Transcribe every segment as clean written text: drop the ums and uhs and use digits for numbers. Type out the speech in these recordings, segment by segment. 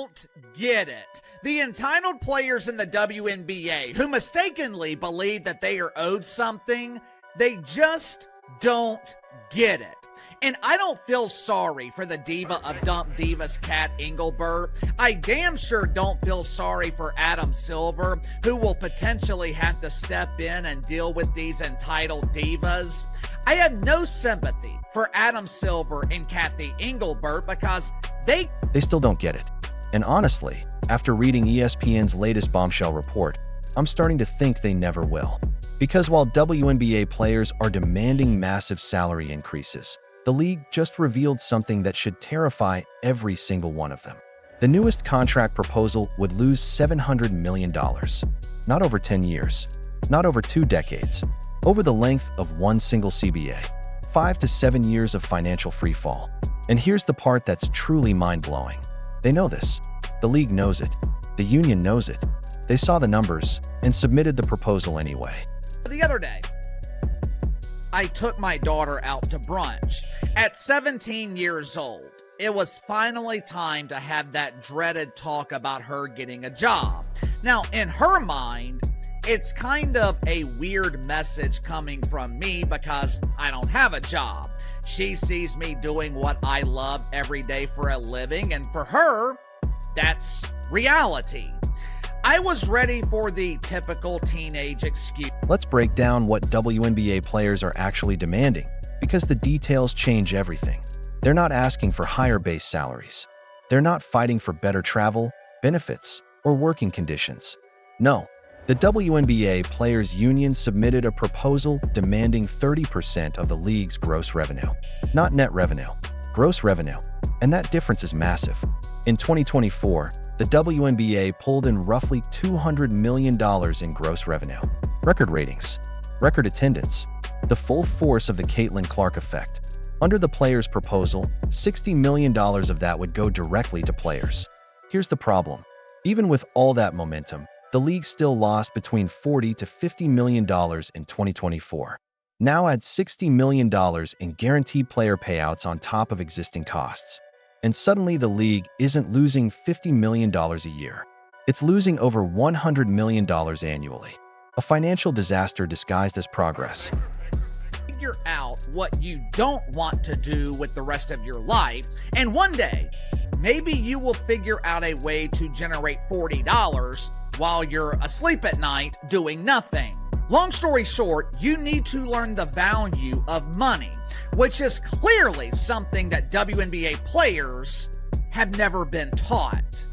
Don't get it. The entitled players in the WNBA who mistakenly believe that they are owed something, they just don't get it. And I don't feel sorry for the diva of Dump Divas, Kat Engelbert. I damn sure don't feel sorry for Adam Silver, who will potentially have to step in and deal with these entitled divas. I have no sympathy for Adam Silver and Kathy Engelbert because they still don't get it. And honestly, after reading ESPN's latest bombshell report, I'm starting to think they never will. Because while WNBA players are demanding massive salary increases, the league just revealed something that should terrify every single one of them. The newest contract proposal would lose $700 million. Not over 10 years, not over 2 decades, over the length of one single CBA. 5 to 7 years of financial freefall. And here's the part that's truly mind-blowing. They know this. The league knows it. The union knows it. They saw the numbers and submitted the proposal anyway. The other day, I took my daughter out to brunch. At 17 years old, it was finally time to have that dreaded talk about her getting a job. Now, in her mind, it's kind of a weird message coming from me because I don't have a job. She sees me doing what I love every day for a living, and for her, that's reality. I was ready for the typical teenage excuse. Let's break down what WNBA players are actually demanding, because the details change everything. They're not asking for higher base salaries. They're not fighting for better travel, benefits, or working conditions. No, the WNBA Players Union submitted a proposal demanding 30% of the league's gross revenue. Not net revenue, gross revenue. And that difference is massive. In 2024, the WNBA pulled in roughly $200 million in gross revenue. Record ratings, record attendance, the full force of the Caitlin Clark effect. Under the players' proposal, $60 million of that would go directly to players. Here's the problem. Even with all that momentum, the league still lost between $40 to $50 million in 2024. Now add $60 million in guaranteed player payouts on top of existing costs. And suddenly the league isn't losing $50 million a year. It's losing over $100 million annually. A financial disaster disguised as progress. Figure out what you don't want to do with the rest of your life, and one day, maybe you will figure out a way to generate $40 while you're asleep at night doing nothing. Long story short, you need to learn the value of money, which is clearly something that WNBA players have never been taught.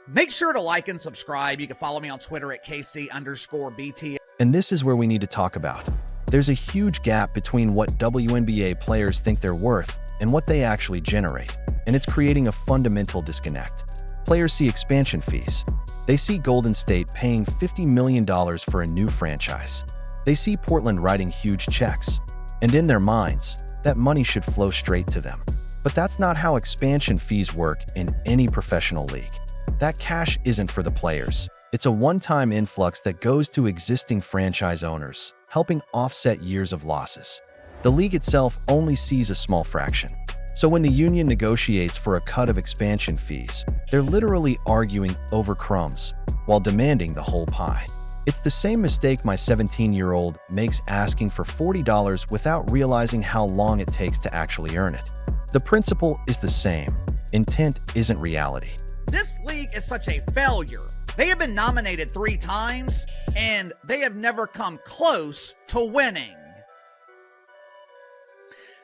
Make sure to like and subscribe. You can follow me on Twitter at KC_BT. And this is where we need to talk about. There's a huge gap between what WNBA players think they're worth and what they actually generate, and it's creating a fundamental disconnect. Players see expansion fees. They see Golden State paying $50 million for a new franchise. They see Portland writing huge checks. And in their minds, that money should flow straight to them. But that's not how expansion fees work in any professional league. That cash isn't for the players. It's a one-time influx that goes to existing franchise owners, helping offset years of losses. The league itself only sees a small fraction. So when the union negotiates for a cut of expansion fees, they're literally arguing over crumbs while demanding the whole pie. It's the same mistake my 17-year-old makes asking for $40 without realizing how long it takes to actually earn it. The principle is the same. Intent isn't reality. This league is such a failure. They have been nominated 3 times, and they have never come close to winning.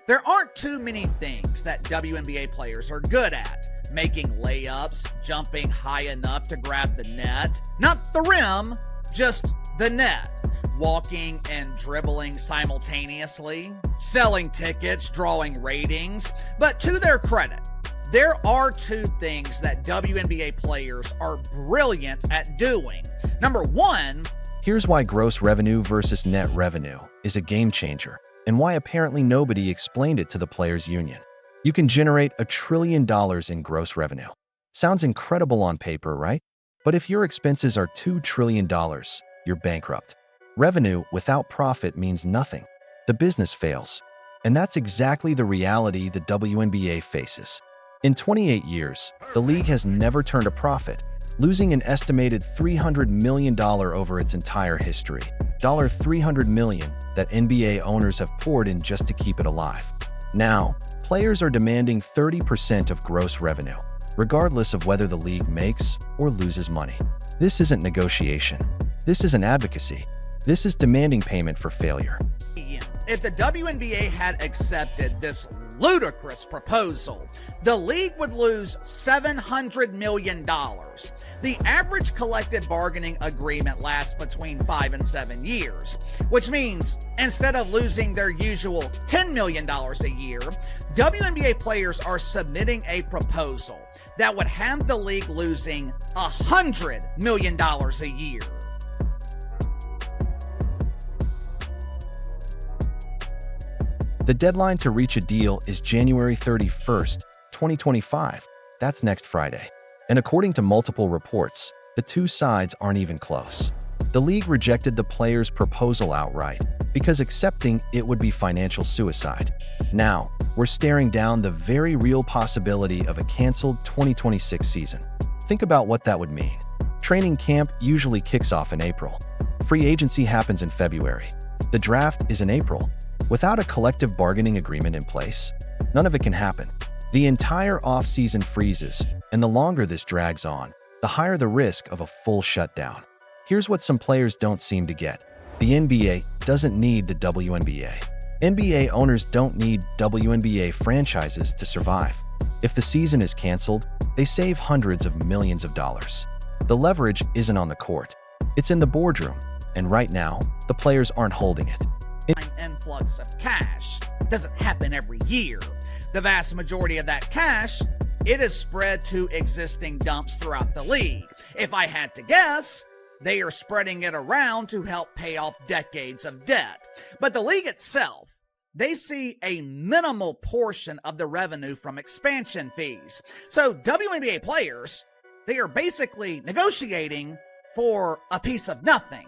There aren't too many things that WNBA players are good at. Making layups, jumping high enough to grab the net. Not the rim, just the net. Walking and dribbling simultaneously. Selling tickets, drawing ratings. But to their credit, there are 2 things that WNBA players are brilliant at doing. Number 1, here's why gross revenue versus net revenue is a game changer, and why apparently nobody explained it to the players' union. You can generate $1 trillion in gross revenue. Sounds incredible on paper, right? But if your expenses are $2 trillion, you're bankrupt. Revenue without profit means nothing. The business fails. And that's exactly the reality the WNBA faces. In 28 years, the league has never turned a profit, losing an estimated $300 million over its entire history. $300 million that NBA owners have poured in just to keep it alive. Now, players are demanding 30% of gross revenue, regardless of whether the league makes or loses money. This isn't negotiation. This isn't advocacy. This is demanding payment for failure. If the WNBA had accepted this ludicrous proposal, the league would lose $700 million. The average collective bargaining agreement lasts between 5 and 7 years, which means instead of losing their usual $10 million a year, WNBA players are submitting a proposal that would have the league losing $100 million a year. The deadline to reach a deal is January 31st, 2025. That's next Friday. And according to multiple reports, the two sides aren't even close. The league rejected the players' proposal outright because accepting it would be financial suicide. Now, we're staring down the very real possibility of a canceled 2026 season. Think about what that would mean. Training camp usually kicks off in April. Free agency happens in February. The draft is in April. Without a collective bargaining agreement in place, none of it can happen. The entire offseason freezes, and the longer this drags on, the higher the risk of a full shutdown. Here's what some players don't seem to get. The NBA doesn't need the WNBA. NBA owners don't need WNBA franchises to survive. If the season is canceled, they save hundreds of millions of dollars. The leverage isn't on the court. It's in the boardroom, and right now, the players aren't holding it. An influx of cash doesn't happen every year. The vast majority of that cash, it is spread to existing dumps throughout the league. If I had to guess, they are spreading it around to help pay off decades of debt. But the league itself, they see a minimal portion of the revenue from expansion fees. So WNBA players, they are basically negotiating for a piece of nothing.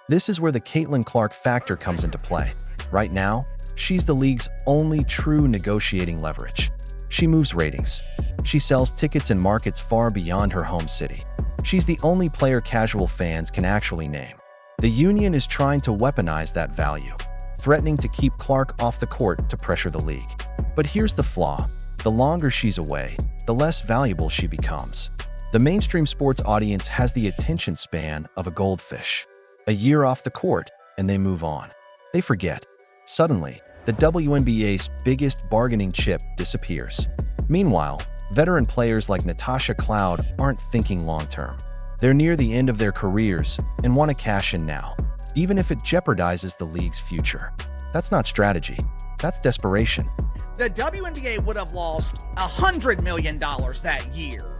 This is where the Caitlin Clark factor comes into play. Right now, she's the league's only true negotiating leverage. She moves ratings. She sells tickets in markets far beyond her home city. She's the only player casual fans can actually name. The union is trying to weaponize that value, threatening to keep Clark off the court to pressure the league. But here's the flaw. The longer she's away, the less valuable she becomes. The mainstream sports audience has the attention span of a goldfish. A year off the court, and they move on. They forget. Suddenly, the WNBA's biggest bargaining chip disappears. Meanwhile, veteran players like Natasha Cloud aren't thinking long-term. They're near the end of their careers and want to cash in now, even if it jeopardizes the league's future. That's not strategy. That's desperation. The WNBA would have lost $100 million that year.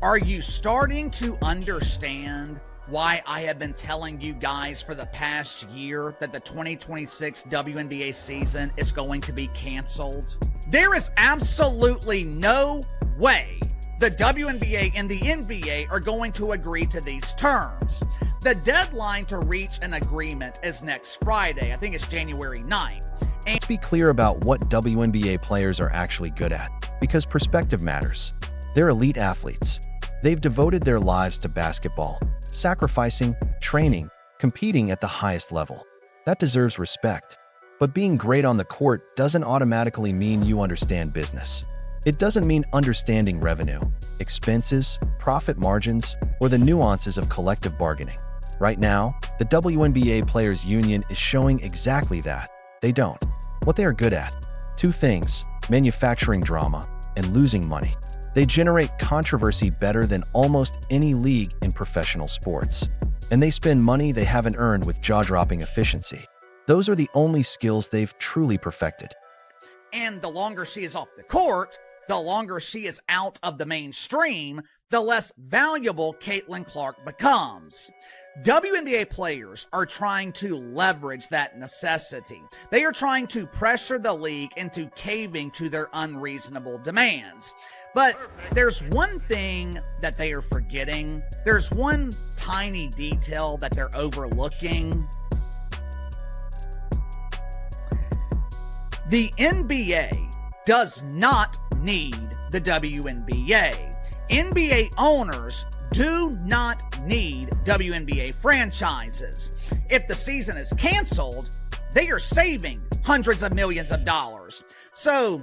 Are you starting to understand why I have been telling you guys for the past year that the 2026 WNBA season is going to be canceled? There is absolutely no way the WNBA and the NBA are going to agree to these terms. The deadline to reach an agreement is next Friday. I think it's January 9th. Let's be clear about what WNBA players are actually good at, because perspective matters. They're elite athletes. They've devoted their lives to basketball, sacrificing, training, competing at the highest level. That deserves respect. But being great on the court doesn't automatically mean you understand business. It doesn't mean understanding revenue, expenses, profit margins, or the nuances of collective bargaining. Right now, the WNBA Players Union is showing exactly that. They don't. What they are good at: two things: manufacturing drama and losing money. They generate controversy better than almost any league in professional sports. And they spend money they haven't earned with jaw-dropping efficiency. Those are the only skills they've truly perfected. And the longer she is off the court, the longer she is out of the mainstream, the less valuable Caitlin Clark becomes. WNBA players are trying to leverage that necessity. They are trying to pressure the league into caving to their unreasonable demands. But there's one thing that they are forgetting. There's one tiny detail that they're overlooking. The NBA does not need the WNBA. NBA owners do not need WNBA franchises. If the season is canceled, they are saving hundreds of millions of dollars. So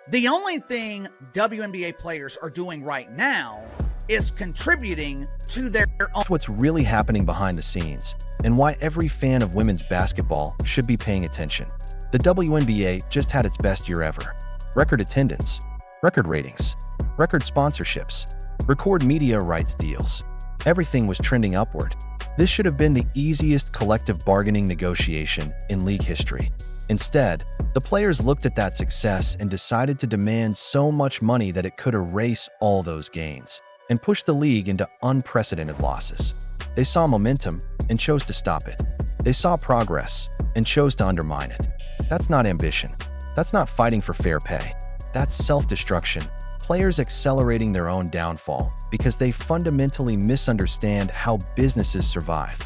the only thing WNBA players are doing right now is contributing to their own. What's really happening behind the scenes, and why every fan of women's basketball should be paying attention. The WNBA just had its best year ever. Record attendance, record ratings, record sponsorships, record media rights deals. Everything was trending upward. This should have been the easiest collective bargaining negotiation in league history. Instead, the players looked at that success and decided to demand so much money that it could erase all those gains and push the league into unprecedented losses. They saw momentum and chose to stop it. They saw progress and chose to undermine it. That's not ambition. That's not fighting for fair pay. That's self-destruction. Players accelerating their own downfall because they fundamentally misunderstand how businesses survive.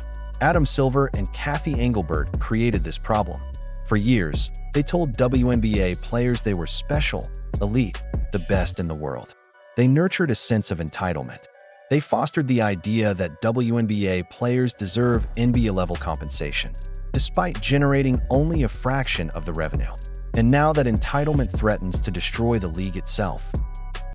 Adam Silver and Kathy Engelbert created this problem. For years, they told WNBA players they were special, elite, the best in the world. They nurtured a sense of entitlement. They fostered the idea that WNBA players deserve NBA-level compensation, despite generating only a fraction of the revenue. And now that entitlement threatens to destroy the league itself,